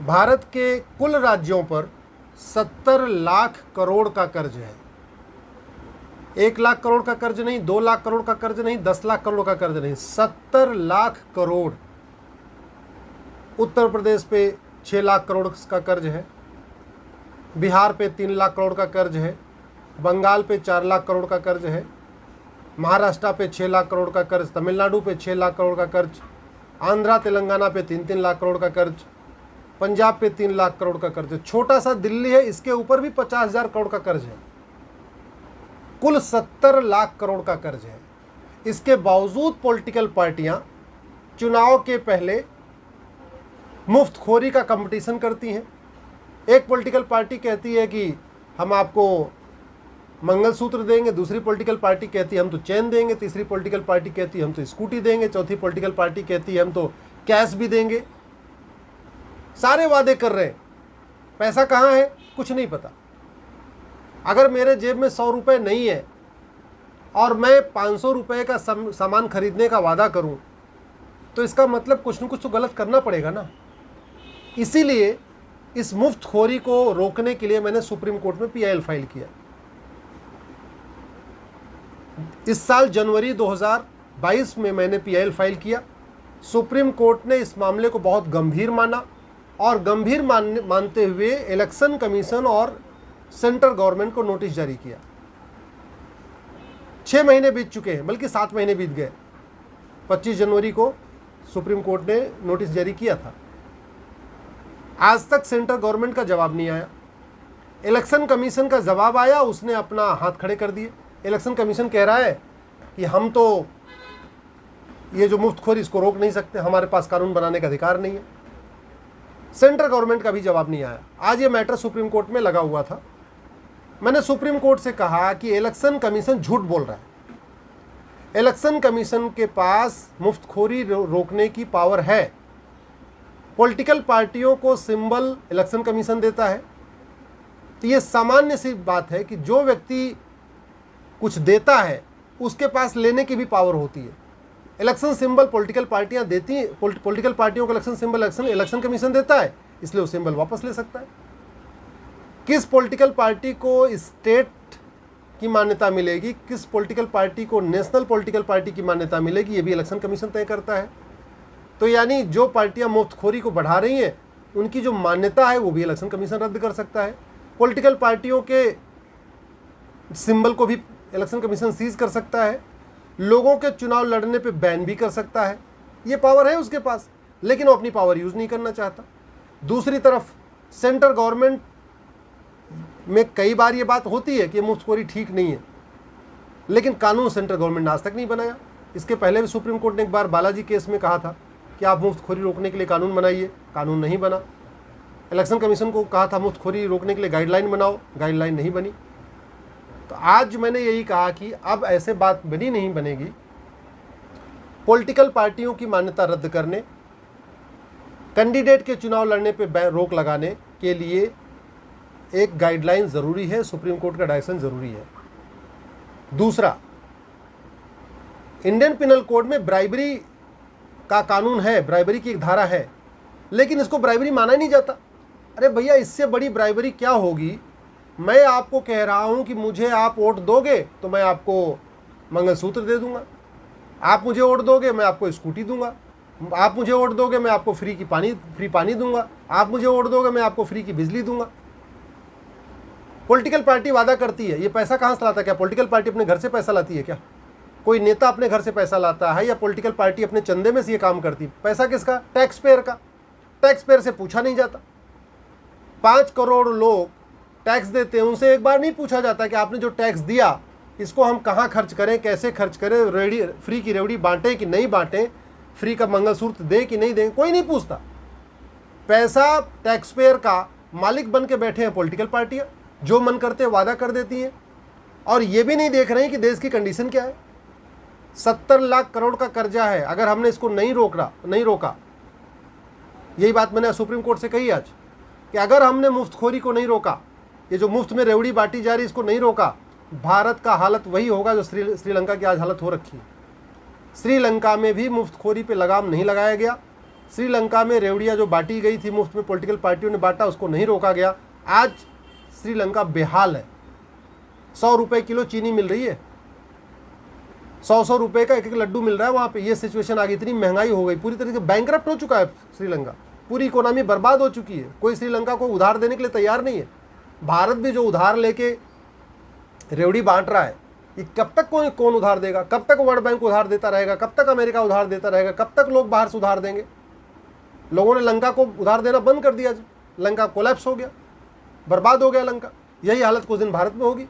भारत के कुल राज्यों पर 70 लाख करोड़ का कर्ज है। 1 लाख करोड़ का कर्ज नहीं, 2 लाख करोड़ का कर्ज नहीं, 10 लाख करोड़ का कर्ज नहीं, 70 लाख करोड़। उत्तर प्रदेश पे 6 लाख करोड़ का कर्ज है, बिहार पे 3 लाख करोड़ का कर्ज है, बंगाल पे 4 लाख करोड़ का कर्ज है, महाराष्ट्र पे 6 लाख करोड़ का कर्ज, तमिलनाडु पे 6 लाख करोड़ का कर्ज, आंध्रा तेलंगाना पे 3-3 लाख करोड़ का कर्ज, पंजाब पे 3 लाख करोड़ का कर्ज है। छोटा सा दिल्ली है, इसके ऊपर भी 50,000 करोड़ का कर्ज है। कुल 70 लाख करोड़ का कर्ज है। इसके बावजूद पॉलिटिकल पार्टियां चुनाव के पहले मुफ्तखोरी का कंपटीशन करती हैं। एक पॉलिटिकल पार्टी कहती है कि हम आपको मंगलसूत्र देंगे, दूसरी पॉलिटिकल पार्टी कहती है हम तो चेन देंगे, तीसरी पॉलिटिकल पार्टी कहती है हम तो स्कूटी देंगे, चौथी पॉलिटिकल पार्टी कहती है हम तो कैश भी देंगे। सारे वादे कर रहे हैं, पैसा कहाँ है कुछ नहीं पता। अगर मेरे जेब में 100 रुपये नहीं है और मैं 500 रुपये का सामान खरीदने का वादा करूं, तो इसका मतलब कुछ न कुछ तो गलत करना पड़ेगा ना। इसीलिए इस मुफ्तखोरी को रोकने के लिए मैंने सुप्रीम कोर्ट में PIL फाइल किया। इस साल जनवरी 2022 में मैंने PIL फाइल किया। सुप्रीम कोर्ट ने इस मामले को बहुत गंभीर माना और गंभीर मानते हुए इलेक्शन कमीशन और सेंट्रल गवर्नमेंट को नोटिस जारी किया। 6 महीने बीत चुके हैं, बल्कि 7 महीने बीत गए। 25 जनवरी को सुप्रीम कोर्ट ने नोटिस जारी किया था। आज तक सेंट्रल गवर्नमेंट का जवाब नहीं आया। इलेक्शन कमीशन का जवाब आया, उसने अपना हाथ खड़े कर दिए। इलेक्शन कमीशन कह रहा है कि हम तो ये जो मुफ्तखोरी इसको रोक नहीं सकते, हमारे पास कानून बनाने का अधिकार नहीं है। सेंट्रल गवर्नमेंट का भी जवाब नहीं आया। आज ये मैटर सुप्रीम कोर्ट में लगा हुआ था। मैंने सुप्रीम कोर्ट से कहा कि इलेक्शन कमीशन झूठ बोल रहा है। इलेक्शन कमीशन के पास मुफ्तखोरी रोकने की पावर है। पॉलिटिकल पार्टियों को सिंबल इलेक्शन कमीशन देता है। तो ये सामान्य सी बात है कि जो व्यक्ति कुछ देता है उसके पास लेने की भी पावर होती है। इलेक्शन सिंबल पॉलिटिकल पार्टियां देती हैं, पॉलिटिकल पार्टियों को इलेक्शन सिंबल इलेक्शन कमीशन देता है, इसलिए वो सिंबल वापस ले सकता है। किस पॉलिटिकल पार्टी को स्टेट की मान्यता मिलेगी, किस पॉलिटिकल पार्टी को नेशनल पॉलिटिकल पार्टी की मान्यता मिलेगी, ये भी इलेक्शन कमीशन तय करता है। तो यानी जो पार्टियां मुफ्तखोरी को बढ़ा रही हैं उनकी जो मान्यता है वो भी इलेक्शन कमीशन रद्द कर सकता है। पॉलिटिकल पार्टियों के सिंबल को भी इलेक्शन कमीशन सीज कर सकता है। लोगों के चुनाव लड़ने पे बैन भी कर सकता है। ये पावर है उसके पास, लेकिन वो अपनी पावर यूज़ नहीं करना चाहता। दूसरी तरफ सेंट्रल गवर्नमेंट में कई बार ये बात होती है कि मुफ्तखोरी ठीक नहीं है, लेकिन कानून सेंट्रल गवर्नमेंट ने आज तक नहीं बनाया। इसके पहले भी सुप्रीम कोर्ट ने एक बार बालाजी केस में कहा था कि आप मुफ्तखोरी रोकने के लिए कानून बनाइए, कानून नहीं बना। इलेक्शन कमीशन को कहा था मुफ्तखोरी रोकने के लिए गाइडलाइन बनाओ, गाइडलाइन नहीं बनी। तो आज मैंने यही कहा कि अब ऐसे बात नहीं बनेगी। पॉलिटिकल पार्टियों की मान्यता रद्द करने, कैंडिडेट के चुनाव लड़ने पे रोक लगाने के लिए एक गाइडलाइन ज़रूरी है, सुप्रीम कोर्ट का डायरेक्शन ज़रूरी है। दूसरा, इंडियन पिनल कोड में ब्राइबरी का कानून है, ब्राइबरी की एक धारा है, लेकिन इसको ब्राइबरी माना नहीं जाता। अरे भैया, इससे बड़ी ब्राइबरी क्या होगी। मैं आपको कह रहा हूं कि मुझे आप वोट दोगे तो मैं आपको मंगलसूत्र दे दूंगा, आप मुझे वोट दोगे मैं आपको स्कूटी दूंगा, आप मुझे वोट दोगे मैं आपको फ्री पानी दूंगा, आप मुझे वोट दोगे मैं आपको फ्री की बिजली दूंगा। पॉलिटिकल पार्टी वादा करती है, ये पैसा कहाँ से लाता है? क्या पॉलिटिकल पार्टी अपने घर से पैसा लाती है? क्या कोई नेता अपने घर से पैसा लाता है या पॉलिटिकल पार्टी अपने चंदे में से ये काम करती है? पैसा किसका? टैक्स पेयर का। टैक्स पेयर से पूछा नहीं जाता। 5 करोड़ लोग टैक्स देते हैं, उनसे एक बार नहीं पूछा जाता कि आपने जो टैक्स दिया इसको हम कहाँ खर्च करें, कैसे खर्च करें, फ्री की रेवड़ी बांटें कि नहीं बांटें, फ्री का मंगलसूत्र दें कि नहीं दें, कोई नहीं पूछता। पैसा टैक्स पेयर का मालिक बन के बैठे हैं पॉलिटिकल पार्टियाँ, जो मन करते वादा कर देती हैं और ये भी नहीं देख रहे हैं कि देश की कंडीशन क्या है। 70 लाख करोड़ का कर्जा है। अगर हमने इसको नहीं रोका, यही बात मैंने सुप्रीम कोर्ट से कही आज कि अगर हमने मुफ्तखोरी को नहीं रोका, ये जो मुफ्त में रेवड़ी बांटी जा रही इसको नहीं रोका, भारत का हालत वही होगा जो श्रीलंका की आज हालत हो रखी है। श्रीलंका में भी मुफ्तखोरी पे लगाम नहीं लगाया गया। श्रीलंका में रेवड़ियाँ जो बांटी गई थी मुफ्त में, पॉलिटिकल पार्टियों ने बांटा, उसको नहीं रोका गया। आज श्रीलंका बेहाल है। 100 रुपये किलो चीनी मिल रही है, 100 रुपये का एक एक लड्डू मिल रहा है वहाँ पे। ये सिचुएशन आ गई, इतनी महंगाई हो गई, पूरी तरीके से बैंकरप्ट हो चुका है श्रीलंका, पूरी इकोनॉमी बर्बाद हो चुकी है। कोई श्रीलंका को उधार देने के लिए तैयार नहीं है। भारत भी जो उधार लेके रेवड़ी बांट रहा है, ये कब तक कौन उधार देगा? कब तक वर्ल्ड बैंक उधार देता रहेगा? कब तक अमेरिका उधार देता रहेगा? कब तक लोग बाहर से उधार देंगे? लोगों ने लंका को उधार देना बंद कर दिया, लंका कोलैप्स हो गया, बर्बाद हो गया लंका। यही हालत कुछ दिन भारत में होगी।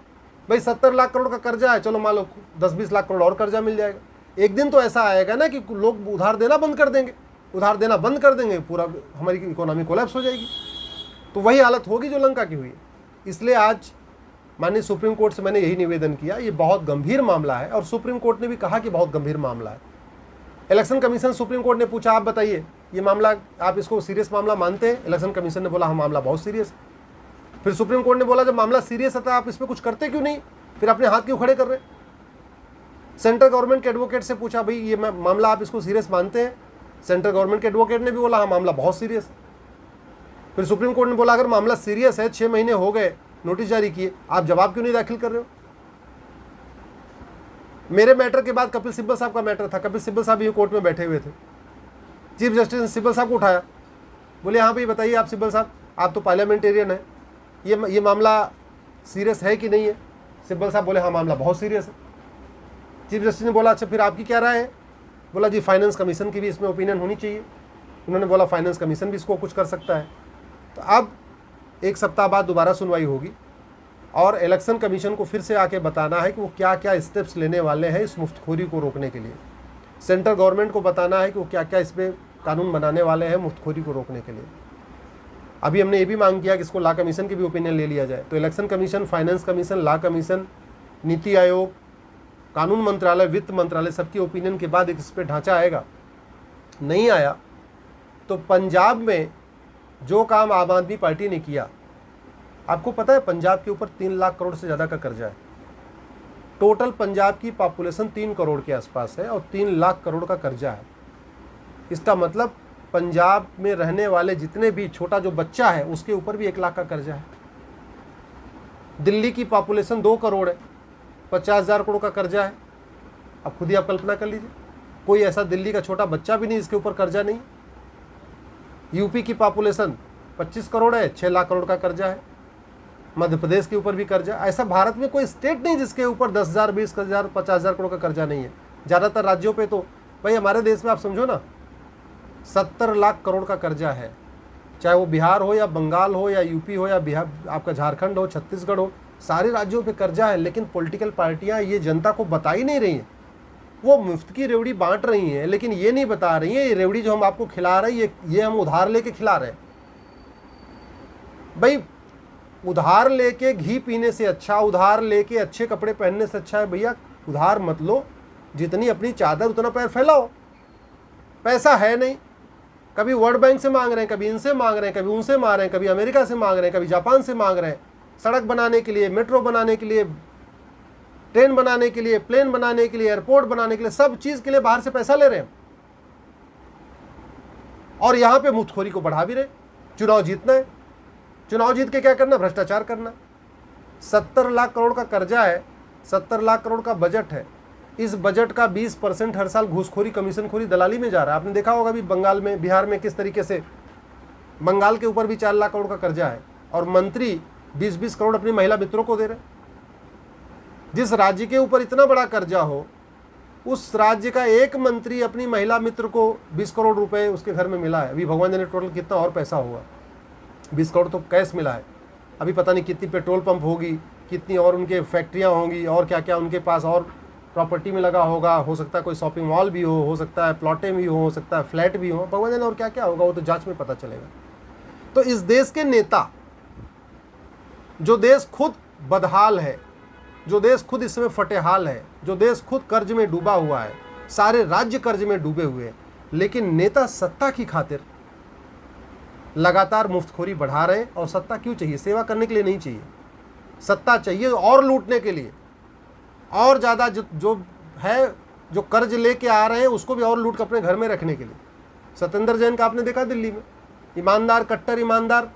भाई 70 लाख करोड़ का कर्जा है, चलो मान लो 10-20 लाख करोड़ और कर्जा मिल जाएगा। एक दिन तो ऐसा आएगा ना कि लोग उधार देना बंद कर देंगे, उधार देना बंद कर देंगे, पूरा हमारी इकोनॉमी कोलैप्स हो जाएगी। तो वही हालत होगी जो लंका की हुई है। इसलिए आज माननीय सुप्रीम कोर्ट से मैंने यही निवेदन किया, ये बहुत गंभीर मामला है और सुप्रीम कोर्ट ने भी कहा कि बहुत गंभीर मामला है। इलेक्शन कमीशन सुप्रीम कोर्ट ने पूछा, आप बताइए ये मामला, आप इसको सीरियस मामला मानते हैं? इलेक्शन कमीशन ने बोला हाँ मामला बहुत सीरियस है। फिर सुप्रीम कोर्ट ने बोला जब मामला सीरियस है तो आप इस पर कुछ करते क्यों नहीं, फिर अपने हाथ क्यों खड़े कर रहे? सेंट्रल गवर्नमेंट के एडवोकेट से पूछा, भाई ये मामला आप इसको सीरियस मानते हैं? सेंट्रल गवर्नमेंट के एडवोकेट ने भी बोला हाँ मामला बहुत सीरियस है। फिर सुप्रीम कोर्ट ने बोला अगर मामला सीरियस है, 6 महीने हो गए, नोटिस जारी किए, आप जवाब क्यों नहीं दाखिल कर रहे हो? मेरे मैटर के बाद कपिल सिब्बल साहब का मैटर था, कपिल सिब्बल साहब ये कोर्ट में बैठे हुए थे। चीफ जस्टिस ने सिब्बल साहब को उठाया, बोले हाँ भाई बताइए आप सिब्बल साहब, आप तो पार्लियामेंटेरियन है, ये मामला सीरियस है कि नहीं है? सिब्बल साहब बोले हाँ मामला बहुत सीरियस है। चीफ जस्टिस ने बोला अच्छा फिर आपकी क्या राय है? बोला जी फाइनेंस कमीशन की भी इसमें ओपिनियन होनी चाहिए। उन्होंने बोला फाइनेंस कमीशन भी इसको कुछ कर सकता है। तो अब 1 सप्ताह बाद दोबारा सुनवाई होगी और इलेक्शन कमीशन को फिर से आके बताना है कि वो क्या क्या स्टेप्स लेने वाले हैं इस मुफ्तखोरी को रोकने के लिए। सेंट्रल गवर्नमेंट को बताना है कि वो क्या क्या इस पर कानून बनाने वाले हैं मुफ्तखोरी को रोकने के लिए। अभी हमने ये भी मांग किया कि इसको लॉ कमीशन की भी ओपिनियन ले लिया जाए। तो election commission, finance commission, law commission, NITI Aayog, कानून मंत्रालय, वित्त मंत्रालय, सबकी ओपिनियन के बाद एक इस पर ढांचा आएगा। नहीं आया तो पंजाब में जो काम आम आदमी पार्टी ने किया, आपको पता है पंजाब के ऊपर 3 लाख करोड़ से ज़्यादा का कर्जा है। टोटल पंजाब की पॉपुलेशन 3 करोड़ के आसपास है और 3 लाख करोड़ का कर्जा है। इसका मतलब पंजाब में रहने वाले जितने भी छोटा जो बच्चा है उसके ऊपर भी 1 लाख का कर्जा है। दिल्ली की पॉपुलेशन 2 करोड़ है, 50,000 करोड़ का कर्जा है। अब खुद ही आप कल्पना कर लीजिए, कोई ऐसा दिल्ली का छोटा बच्चा भी नहीं जिसके ऊपर कर्जा नहीं। यूपी की पॉपुलेशन 25 करोड़ है, 6 लाख करोड़ का कर्जा है। मध्य प्रदेश के ऊपर भी कर्जा। ऐसा भारत में कोई स्टेट नहीं जिसके ऊपर 10,000, 20,000, 50,000 करोड़ का कर्जा नहीं है। ज़्यादातर राज्यों पे तो भाई हमारे देश में आप समझो ना 70 लाख करोड़ का कर्जा है। चाहे वो बिहार हो या बंगाल हो या यूपी हो या बिहार, आपका झारखंड हो, छत्तीसगढ़ हो, सारे राज्यों पे कर्जा है। लेकिन पॉलिटिकल पार्टियां ये जनता को बता ही नहीं रही हैं। वो मुफ्त की रेवड़ी बांट रही हैं लेकिन ये नहीं बता रही हैं ये रेवड़ी जो हम आपको खिला रहे हैं ये हम उधार लेके खिला रहे हैं। भाई उधार लेके घी पीने से अच्छा, उधार लेके अच्छे कपड़े पहनने से अच्छा है भैया उधार मत लो, जितनी अपनी चादर उतना पैर फैलाओ। पैसा है नहीं, कभी वर्ल्ड बैंक से मांग रहे हैं, कभी इनसे मांग रहे हैं, कभी उनसे मांग रहे हैं, कभी अमेरिका से मांग रहे हैं, कभी जापान से मांग रहे हैं। सड़क बनाने के लिए, मेट्रो बनाने के लिए, ट्रेन बनाने के लिए, प्लेन बनाने के लिए, एयरपोर्ट बनाने के लिए, सब चीज़ के लिए बाहर से पैसा ले रहे हैं और यहाँ पे मुफ्तखोरी को बढ़ा भी रहे। चुनाव जीतना है, चुनाव जीत के क्या करना, भ्रष्टाचार करना। 70 लाख करोड़ का कर्जा है, 70 लाख करोड़ का बजट है। इस बजट का 20% हर साल घूसखोरी, कमीशनखोरी, दलाली में जा रहा है। आपने देखा होगा अभी बंगाल में, बिहार में किस तरीके से, बंगाल के ऊपर भी 4 लाख करोड़ का कर्जा है और मंत्री 20-20 करोड़ अपनी महिला मित्रों को दे रहे हैं। जिस राज्य के ऊपर इतना बड़ा कर्जा हो उस राज्य का एक मंत्री अपनी महिला मित्र को 20 करोड़ रुपए उसके घर में मिला है। अभी भगवान जाने टोटल कितना और पैसा होगा। 20 करोड़ तो कैश मिला है। अभी पता नहीं कितनी पेट्रोल पंप होगी, कितनी और उनके फैक्ट्रियाँ होंगी और क्या क्या उनके पास और प्रॉपर्टी में लगा होगा। हो सकता है कोई शॉपिंग मॉल भी हो सकता है प्लॉटें भी हो सकता है फ्लैट भी हो, भगवान जाने और क्या क्या होगा, वो तो जांच में पता चलेगा। तो इस देश के नेता, जो देश खुद बदहाल है, जो देश खुद इस समय फटेहाल है, जो देश खुद कर्ज में डूबा हुआ है, सारे राज्य कर्ज में डूबे हुए हैं, लेकिन नेता सत्ता की खातिर लगातार मुफ्तखोरी बढ़ा रहे हैं। और सत्ता क्यों चाहिए? सेवा करने के लिए नहीं चाहिए, सत्ता चाहिए और लूटने के लिए। और ज़्यादा जो है, जो कर्ज लेके आ रहे हैं उसको भी और लूट कर अपने घर में रखने के लिए। सत्येंद्र जैन का आपने देखा दिल्ली में, ईमानदार, कट्टर ईमानदार,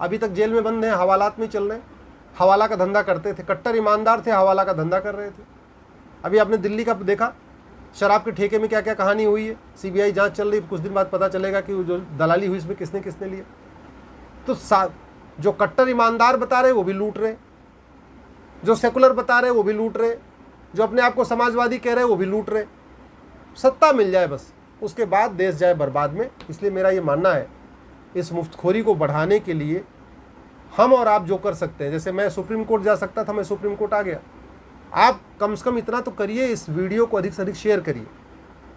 अभी तक जेल में बंद हैं, हवालात में चल रहे हैं, हवाला का धंधा करते थे, कट्टर ईमानदार थे, हवाला का धंधा कर रहे थे। अभी आपने दिल्ली का देखा शराब के ठेके में क्या क्या कहानी हुई है, सीबीआई जांच चल रही है, कुछ दिन बाद पता चलेगा कि जो दलाली हुई इसमें किसने किसने लिया। तो जो कट्टर ईमानदार बता रहे वो भी लूट रहे, जो सेकुलर बता रहे वो भी लूट रहे, जो अपने आप को समाजवादी कह रहे वो भी लूट रहे। सत्ता मिल जाए बस, उसके बाद देश जाए बर्बाद में। इसलिए मेरा ये मानना है, इस मुफ्तखोरी को बढ़ाने के लिए हम और आप जो कर सकते हैं, जैसे मैं सुप्रीम कोर्ट जा सकता था, मैं सुप्रीम कोर्ट आ गया, आप कम से कम इतना तो करिए, इस वीडियो को अधिक से अधिक शेयर करिए,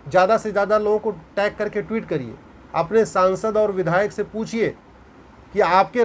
ज़्यादा से ज़्यादा लोगों को टैग करके ट्वीट करिए, अपने सांसद और विधायक से पूछिए कि आपके